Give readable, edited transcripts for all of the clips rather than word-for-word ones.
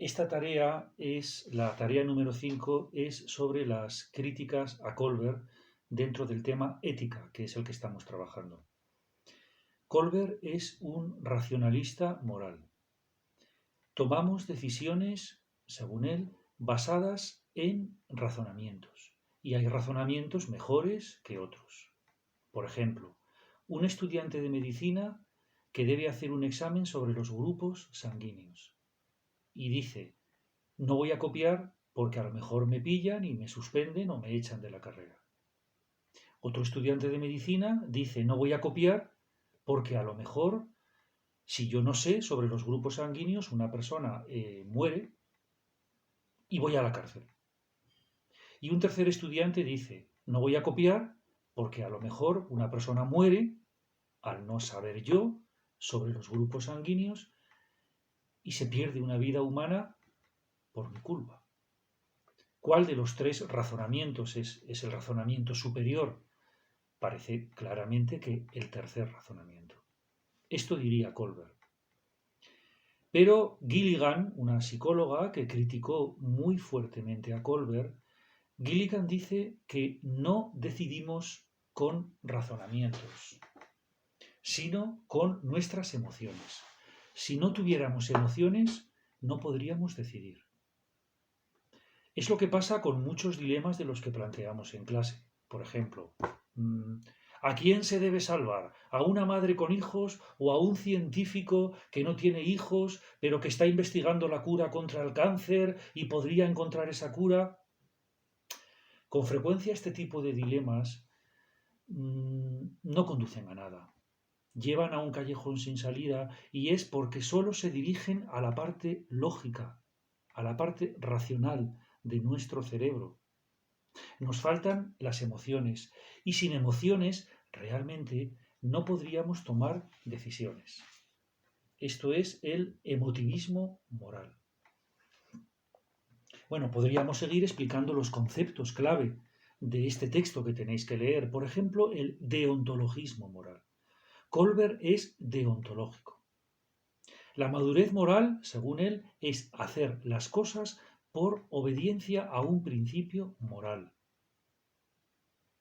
Esta tarea es, la tarea número 5 es sobre las críticas a Colbert dentro del tema ética, que es el que estamos trabajando. Colbert es un racionalista moral. Tomamos decisiones, según él, basadas en razonamientos. Y hay razonamientos mejores que otros. Por ejemplo, un estudiante de medicina que debe hacer un examen sobre los grupos sanguíneos. Y dice, no voy a copiar porque a lo mejor me pillan y me suspenden o me echan de la carrera. Otro estudiante de medicina dice, no voy a copiar porque a lo mejor, si yo no sé sobre los grupos sanguíneos, una persona muere y voy a la cárcel. Y un tercer estudiante dice, no voy a copiar porque a lo mejor una persona muere al no saber yo sobre los grupos sanguíneos y se pierde una vida humana por mi culpa. ¿Cuál de los tres razonamientos es el razonamiento superior? Parece claramente que el tercer razonamiento. Esto diría Colbert. Pero Gilligan, una psicóloga que criticó muy fuertemente a Colbert, Gilligan dice que no decidimos con razonamientos, sino con nuestras emociones. Si no tuviéramos emociones, no podríamos decidir. Es lo que pasa con muchos dilemas de los que planteamos en clase. Por ejemplo, ¿a quién se debe salvar? ¿A una madre con hijos o a un científico que no tiene hijos, pero que está investigando la cura contra el cáncer y podría encontrar esa cura? Con frecuencia este tipo de dilemas no conducen a nada. Llevan a un callejón sin salida y es porque solo se dirigen a la parte lógica, a la parte racional de nuestro cerebro. Nos faltan las emociones y sin emociones realmente no podríamos tomar decisiones. Esto es el emotivismo moral. Bueno, podríamos seguir explicando los conceptos clave de este texto que tenéis que leer. Por ejemplo, el deontologismo moral. Colbert es deontológico. La madurez moral, según él, es hacer las cosas por obediencia a un principio moral,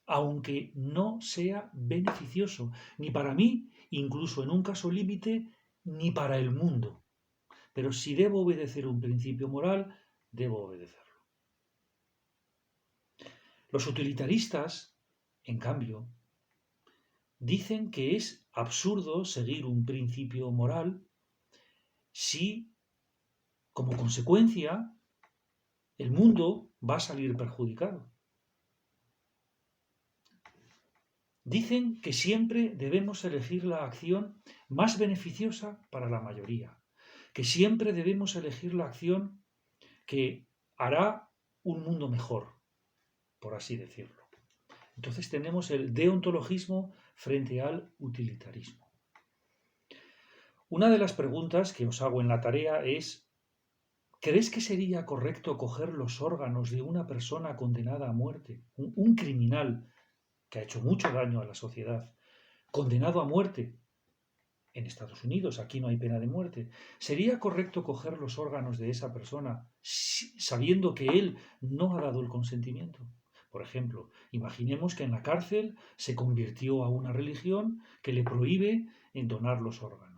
aunque no sea beneficioso, ni para mí, incluso en un caso límite, ni para el mundo. Pero si debo obedecer un principio moral, debo obedecerlo. Los utilitaristas, en cambio, dicen que es absurdo seguir un principio moral si, como consecuencia, el mundo va a salir perjudicado. Dicen que siempre debemos elegir la acción más beneficiosa para la mayoría, que siempre debemos elegir la acción que hará un mundo mejor, por así decirlo. Entonces tenemos el deontologismo frente al utilitarismo. Una de las preguntas que os hago en la tarea es, ¿crees que sería correcto coger los órganos de una persona condenada a muerte, un criminal que ha hecho mucho daño a la sociedad, condenado a muerte en Estados Unidos, aquí no hay pena de muerte? ¿Sería correcto coger los órganos de esa persona sabiendo que él no ha dado el consentimiento? Por ejemplo, imaginemos que en la cárcel se convirtió a una religión que le prohíbe donar los órganos.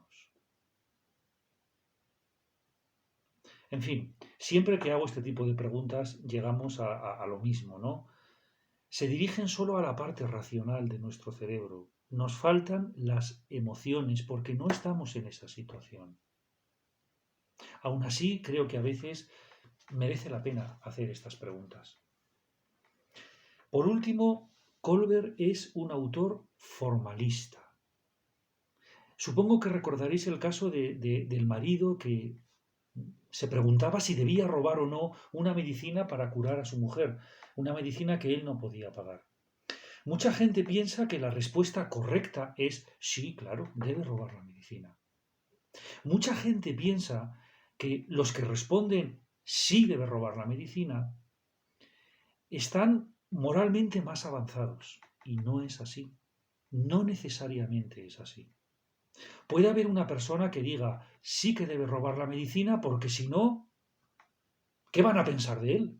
En fin, siempre que hago este tipo de preguntas llegamos a lo mismo, ¿no? Se dirigen solo a la parte racional de nuestro cerebro. Nos faltan las emociones porque no estamos en esa situación. Aún así, creo que a veces merece la pena hacer estas preguntas. Por último, Colbert es un autor formalista. Supongo que recordaréis el caso del marido que se preguntaba si debía robar o no una medicina para curar a su mujer, una medicina que él no podía pagar. Mucha gente piensa que la respuesta correcta es sí, claro, debe robar la medicina. Mucha gente piensa que los que responden sí debe robar la medicina están moralmente más avanzados y no es así. No necesariamente es así. Puede haber una persona que diga sí que debe robar la medicina porque si no ¿Qué van a pensar de él?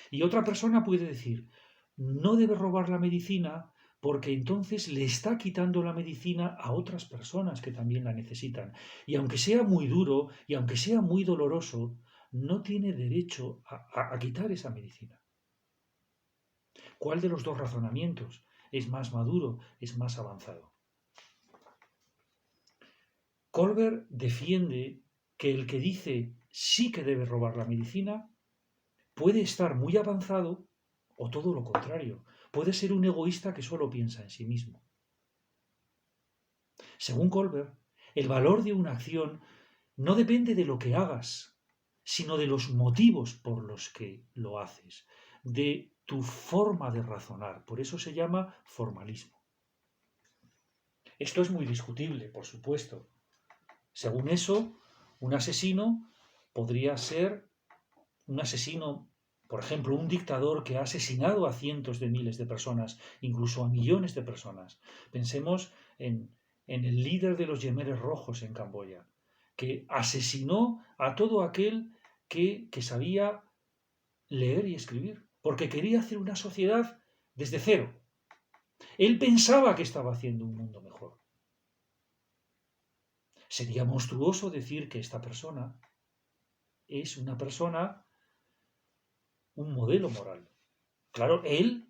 Y otra persona puede decir, no debe robar la medicina porque entonces le está quitando la medicina a otras personas que también la necesitan. Y aunque sea muy duro y aunque sea muy doloroso, no tiene derecho a quitar esa medicina. ¿Cuál de los dos razonamientos es más maduro, es más avanzado? Colbert defiende que el que dice sí que debe robar la medicina puede estar muy avanzado o todo lo contrario, puede ser un egoísta que solo piensa en sí mismo. Según Colbert, el valor de una acción no depende de lo que hagas, sino de los motivos por los que lo haces, de tu forma de razonar. Por eso se llama formalismo. Esto es muy discutible, por supuesto. Según eso, un asesino podría ser un asesino, por ejemplo, un dictador que ha asesinado a cientos de miles de personas, incluso a millones de personas. Pensemos en el líder de los Yemeres Rojos en Camboya, que asesinó a todo aquel que sabía leer y escribir, porque quería hacer una sociedad desde cero. Él pensaba que estaba haciendo un mundo mejor. Sería monstruoso decir que esta persona es una persona, un modelo moral. Claro, él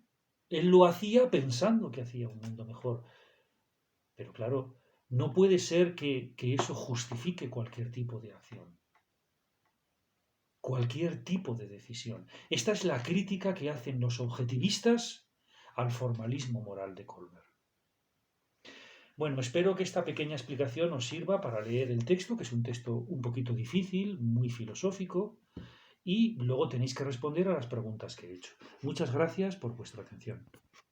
lo hacía pensando que hacía un mundo mejor. Pero claro, no puede ser que eso justifique cualquier tipo de acción, cualquier tipo de decisión. Esta es la crítica que hacen los objetivistas al formalismo moral de Colbert. Bueno, espero que esta pequeña explicación os sirva para leer el texto, que es un texto un poquito difícil, muy filosófico, y luego tenéis que responder a las preguntas que he hecho. Muchas gracias por vuestra atención.